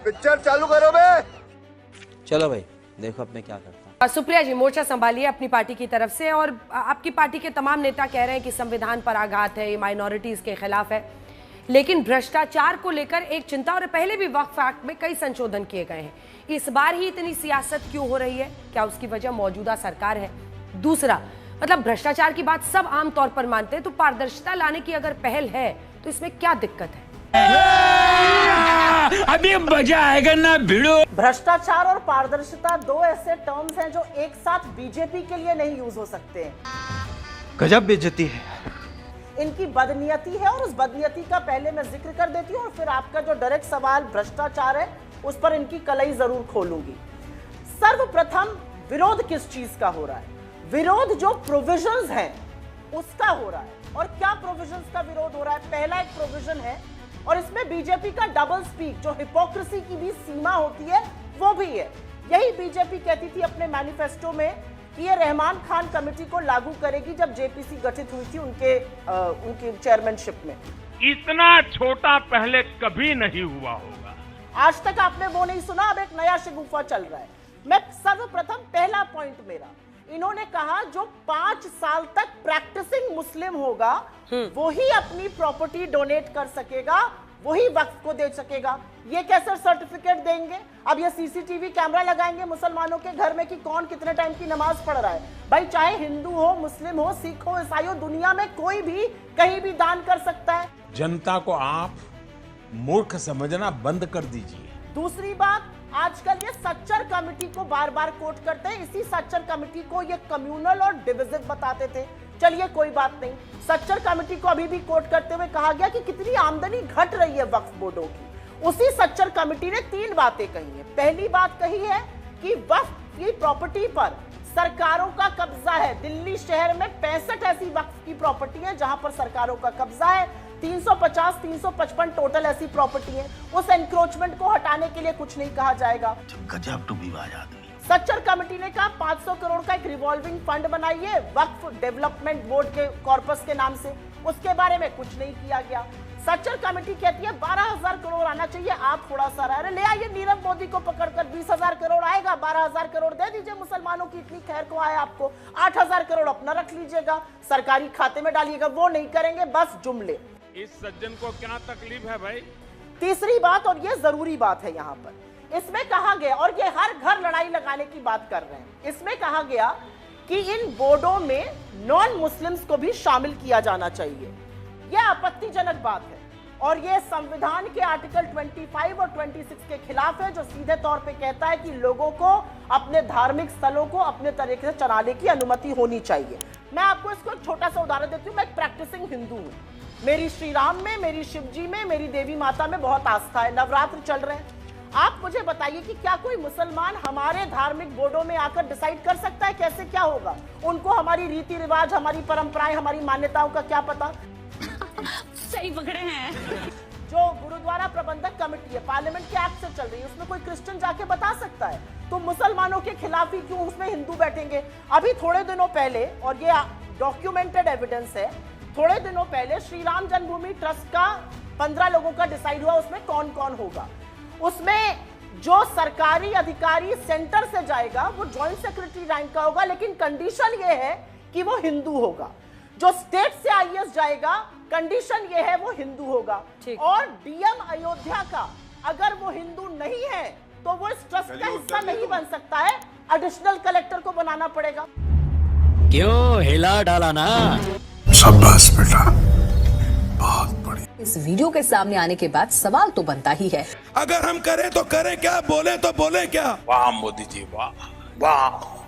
Picture चालू करो बे। चलो भाई देखो अब मैं क्या करता हूँ। सुप्रिया जी मोर्चा संभालिए अपनी पार्टी की तरफ से, और आपकी पार्टी के तमाम नेता कह रहे हैं कि संविधान पर आघात है, ये माइनॉरिटीज के खिलाफ है, लेकिन भ्रष्टाचार को लेकर एक चिंता, और पहले भी वक्फ एक्ट में कई संशोधन किए गए हैं, इस बार ही इतनी सियासत क्यों हो रही है? क्या उसकी वजह मौजूदा सरकार है? दूसरा, मतलब भ्रष्टाचार की बात सब आमतौर पर मानते हैं, तो पारदर्शिता लाने की अगर पहल है तो इसमें क्या दिक्कत है? अभी मजा आएगा ना भिड़ो। भ्रष्टाचार और पारदर्शिता दो ऐसे टर्म्स हैं जो एक साथ बीजेपी के लिए नहीं यूज हो सकते हैं। गजब बेइज्जती है। इनकी बदनीयती है, और उस बदनीयती का पहले मैं जिक्र कर देती हूँ, और फिर आपका जो डायरेक्ट सवाल भ्रष्टाचार है उस पर इनकी कलई जरूर खोलूंगी। सर्वप्रथम विरोध किस चीज का हो रहा है? विरोध जो प्रोविजंस हैं उसका हो रहा है। और क्या प्रोविजंस का विरोध हो रहा है? पहला एक प्रोविजन है, और इसमें बीजेपी का डबल स्पीक, जो हिपोक्रेसी की भी सीमा होती है, वो भी है। यही बीजेपी कहती थी अपने मैनिफेस्टो में कि ये रहमान खान कमेटी को लागू करेगी जब जेपीसी गठित हुई थी उनके चेयरमैनशिप में। इतना छोटा पहले कभी नहीं हुआ होगा। आज तक आपने वो नहीं सुना, अब एक नया शिगुफा चल रहा है। मैं सर्वप्रथम पहला पॉइंट मेरा, इन्होंने कहा जो 5 साल तक प्रैक्टिसिंग मुस्लिम होगा वही अपनी प्रॉपर्टी डोनेट कर सकेगा, वही वक्फ को दे सकेगा। ये कैसे सर्टिफिकेट देंगे? अब ये सीसीटीवी कैमरा लगाएंगे मुसलमानों के घर में कि कौन कितने टाइम की नमाज पढ़ रहा है। भाई चाहे हिंदू हो, मुस्लिम हो, सिख हो, ईसाई हो, दुनिया में कोई भी कहीं भी दान कर सकता है। जनता को आप मूर्ख समझना बंद कर दीजिए। दूसरी बात, आजकल ये सच्चर कमेटी को बार बार कोट करते हैं। इसी सच्चर कमेटी को ये कम्युनल और डिविजिव बताते थे। चलिए कोई बात नहीं, सच्चर कमेटी को अभी भी कोट करते हुए कहा गया कि कितनी आमदनी घट रही है वक्फ बोर्डों की। उसी सच्चर कमेटी ने 3 बातें कही हैं। पहली बात कही है कि वक्फ की प्रॉपर्टी पर सरकारों का कब्जा है। दिल्ली शहर में 65 ऐसी वक्फ की प्रॉपर्टी है जहां पर सरकारों का कब्जा है। 350-355 टोटल ऐसी प्रॉपर्टी है। उस एनक्रोचमेंट को हटाने के लिए कुछ नहीं कहा जाएगा। गजब टूबीबाज आदमी। सच्चर कमेटी ने कहा 500 करोड़ का एक रिवॉल्विंग फंड बनाइए वक्फ डेवलपमेंट बोर्ड के कॉर्पस के नाम से। उसके बारे में कुछ नहीं किया गया। सच्चर कमेटी कहती है 12,000 करोड़ आना चाहिए, आप थोड़ा सा रह रहे, ले आइए नीरव मोदी को पकड़कर, 20,000 करोड़ आएगा, 12,000 करोड़ दे दीजिए मुसलमानों की इतनी खैर को आए आपको, 8,000 करोड़ अपना रख लीजिएगा, सरकारी खाते में डालिएगा। वो नहीं करेंगे, बस जुमले। इस सज्जन को क्या तकलीफ है भाई? तीसरी बात, और ये जरूरी बात है यहाँ पर, इसमें कहा गया, और ये हर घर लड़ाई लगाने की बात कर रहे हैं, इसमें कहा गया कि इन बोर्डों में नॉन मुस्लिम्स को भी शामिल किया जाना चाहिए। यह आपत्तिजनक बात है, और यह संविधान के आर्टिकल 25 और 26 के खिलाफ है, जो सीधे तौर पे कहता है कि लोगों को अपने धार्मिक स्थलों को अपने तरीके से चलाने की अनुमति होनी चाहिए। मैं आपको इसको एक छोटा सा उदाहरण देती हूँ। मैं एक प्रैक्टिसिंग हिंदू हूँ। मेरी श्री राम में, मेरी शिव जी में, मेरी देवी माता में बहुत आस्था है। नवरात्र चल रहे हैं। आप मुझे बताइए कि क्या कोई मुसलमान हमारे धार्मिक बोर्डों में आकर डिसाइड कर सकता है कैसे क्या होगा? उनको हमारी रीति रिवाज, हमारी परंपराएं, हमारी मान्यताओं का क्या पता? सही पकड़े हैं। जो गुरुद्वारा प्रबंधक कमेटी है, पार्लियामेंट के एक्ट से चल रही है, उसमें कोई क्रिश्चियन जाके बता सकता है? तो मुसलमानों के खिलाफ ही क्यों उसमें हिंदू बैठेंगे? अभी थोड़े दिनों पहले, और ये डॉक्यूमेंटेड एविडेंस है, थोड़े दिनों पहले श्री राम जन्मभूमि ट्रस्ट का 15 लोगों का डिसाइड हुआ, उसमें कौन कौन होगा। उसमें जो सरकारी अधिकारी सेंटर से जाएगा वो जॉइंट सेक्रेटरी रैंक का होगा, लेकिन कंडीशन ये है कि वो हिंदू होगा। जो स्टेट से आईएएस जाएगा, कंडीशन ये है वो हिंदू होगा। और डीएम अयोध्या का अगर वो हिंदू नहीं है तो वो इस ट्रस्ट का हिस्सा नहीं बन सकता है, एडिशनल कलेक्टर को बनाना पड़ेगा। क्यों हिला डाला ना? शाबाश बेटा, बहुत बढ़िया। इस वीडियो के सामने आने के बाद सवाल तो बनता ही है, अगर हम करें तो करें क्या, बोले तो बोले क्या? वाह मोदी जी वाह वाह।